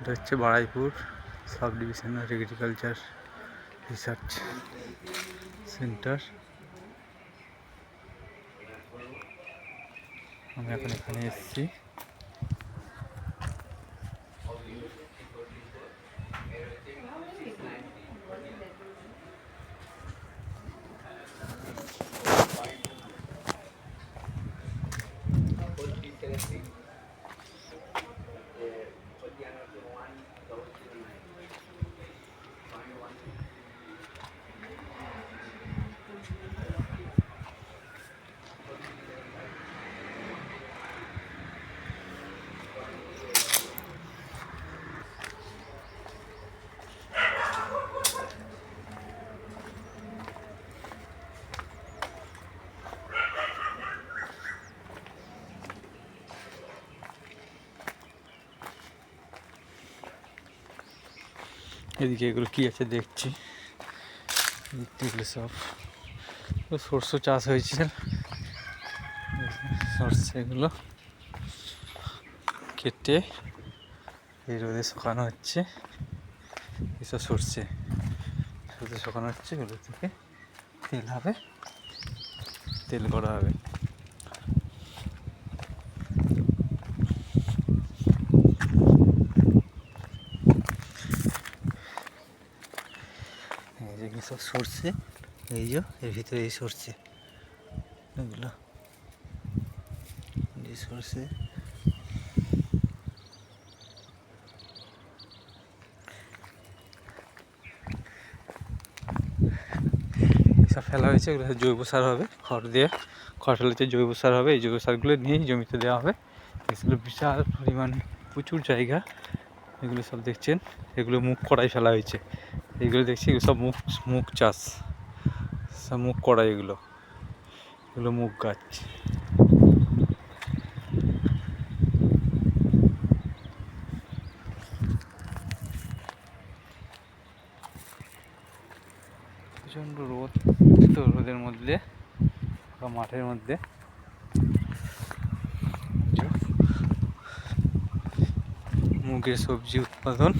এটা হচ্ছে Baruipur sub divisional agriculture research centre. আমি এখন এখানে এসেছি। এদিকে এগুলো কি আছে দেখছি। এগুলো সব সরষে চাষ হয়েছে। সরষে এগুলো কেটে এই রোদে শুকানো হচ্ছে। এসব সরষে রোদে শুকানো হচ্ছে, এগুলো থেকে তেল হবে, তেল করা হবে। যেগুলো সব সরষে, এই যে এর ভিতরে এই সরষে এগুলো এই সরষে। এসব ফেলা হয়েছে, এগুলো জৈব সার হবে। খড় দিয়ে খড় ফেলাতে জৈব সার হবে। এই জৈব সারগুলো নিয়েই জমিতে দেওয়া হবে। এগুলো বিশাল পরিমাণ, প্রচুর জায়গা। এগুলো সব দেখছেন, এগুলো মুখ কড়াই ফেলা হয়েছে। এগুলো দেখছি এগুলো সব মুখ চাষ, সব মুখ কড়াই। এগুলো মুখ গাছ। প্রচণ্ড রোদ, তো রোদের মধ্যে বা মাঠের মধ্যে মুগের সবজি উৎপাদন।